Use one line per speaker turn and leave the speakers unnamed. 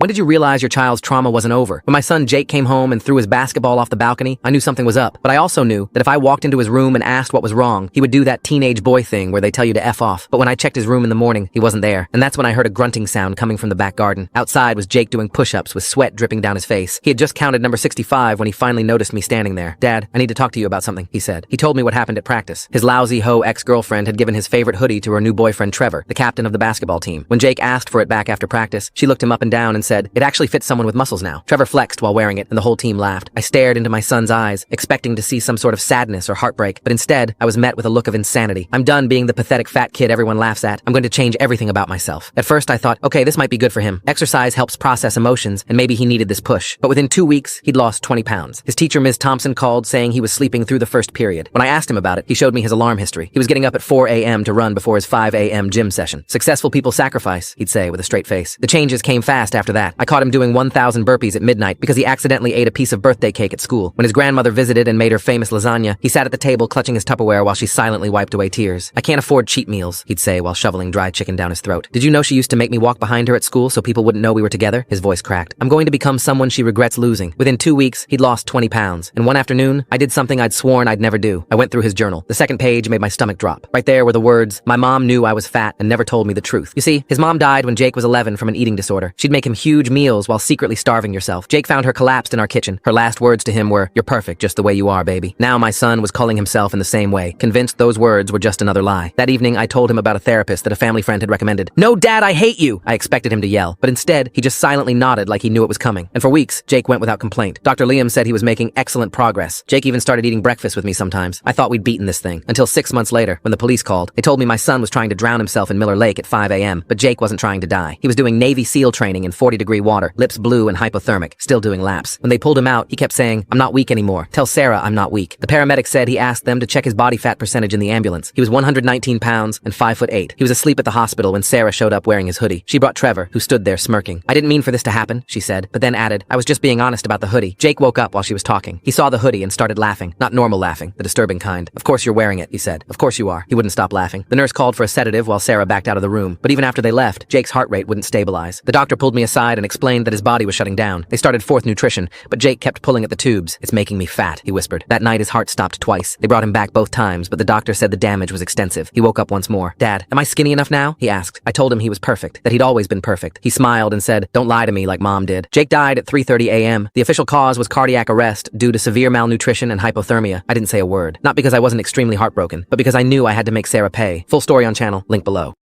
When did you realize your child's trauma wasn't over? When my son Jake came home and threw his basketball off the balcony, I knew something was up. But I also knew that if I walked into his room and asked what was wrong, he would do that teenage boy thing where they tell you to F off. But when I checked his room in the morning, he wasn't there. And that's when I heard a grunting sound coming from the back garden. Outside was Jake doing push-ups with sweat dripping down his face. He had just counted number 65 when he finally noticed me standing there. "Dad, I need to talk to you about something," he said. He told me what happened at practice. His lousy hoe ex-girlfriend had given his favorite hoodie to her new boyfriend Trevor, the captain of the basketball team. When Jake asked for it back after practice, she looked him up and down and said, "It actually fits someone with muscles now." Trevor flexed while wearing it, and the whole team laughed. I stared into my son's eyes, expecting to see some sort of sadness or heartbreak, but instead, I was met with a look of insanity. I'm done being the pathetic fat kid everyone laughs at. I'm going to change everything about myself. At first, I thought, okay, this might be good for him. Exercise helps process emotions, and maybe he needed this push. But within 2 weeks, he'd lost 20 pounds. His teacher, Ms. Thompson, called saying he was sleeping through the first period. When I asked him about it, he showed me his alarm history. He was getting up at 4 a.m. to run before his 5 a.m. gym session. "Successful people sacrifice," he'd say with a straight face. The changes came fast after that. I caught him doing 1,000 burpees at midnight because he accidentally ate a piece of birthday cake at school. When his grandmother visited and made her famous lasagna, he sat at the table clutching his Tupperware while she silently wiped away tears. "I can't afford cheat meals," he'd say while shoveling dry chicken down his throat. "Did you know she used to make me walk behind her at school so people wouldn't know we were together?" His voice cracked. "I'm going to become someone she regrets losing." Within 2 weeks, he'd lost 20 pounds. And one afternoon, I did something I'd sworn I'd never do. I went through his journal. The second page made my stomach drop. Right there were the words, "My mom knew I was fat and never told me the truth." You see, his mom died when Jake was 11 from an eating disorder. She'd make him huge meals while secretly starving yourself. Jake found her collapsed in our kitchen. Her last words to him were, "You're perfect just the way you are, baby." Now my son was calling himself in the same way, convinced those words were just another lie. That evening, I told him about a therapist that a family friend had recommended. "No, Dad, I hate you!" I expected him to yell, but instead, he just silently nodded like he knew it was coming. And for weeks, Jake went without complaint. Dr. Liam said he was making excellent progress. Jake even started eating breakfast with me sometimes. I thought we'd beaten this thing. Until 6 months later, when the police called, they told me my son was trying to drown himself in Miller Lake at 5 a.m., but Jake wasn't trying to die. He was doing Navy SEAL training in 40-degree water, lips blue and hypothermic, still doing laps. When they pulled him out, he kept saying, "I'm not weak anymore. Tell Sarah I'm not weak." The paramedic said he asked them to check his body fat percentage in the ambulance. He was 119 pounds and 5'8". He was asleep at the hospital when Sarah showed up wearing his hoodie. She brought Trevor, who stood there smirking. "I didn't mean for this to happen," she said, but then added, "I was just being honest about the hoodie." Jake woke up while she was talking. He saw the hoodie and started laughing. Not normal laughing, the disturbing kind. "Of course you're wearing it," he said. "Of course you are." He wouldn't stop laughing. The nurse called for a sedative while Sarah backed out of the room. But even after they left, Jake's heart rate wouldn't stabilize. The doctor pulled me aside and explained that his body was shutting down. They started fourth nutrition, but Jake kept pulling at the tubes. "It's making me fat," he whispered. That night his heart stopped twice. They brought him back both times, but the doctor said the damage was extensive. He woke up once more. "Dad, am I skinny enough now?" he asked. I told him he was perfect, that he'd always been perfect. He smiled and said, "Don't lie to me like Mom did." Jake died at 3:30 a.m. The official cause was cardiac arrest due to severe malnutrition and hypothermia. I didn't say a word. Not because I wasn't extremely heartbroken, but because I knew I had to make Sarah pay. Full story on channel, link below.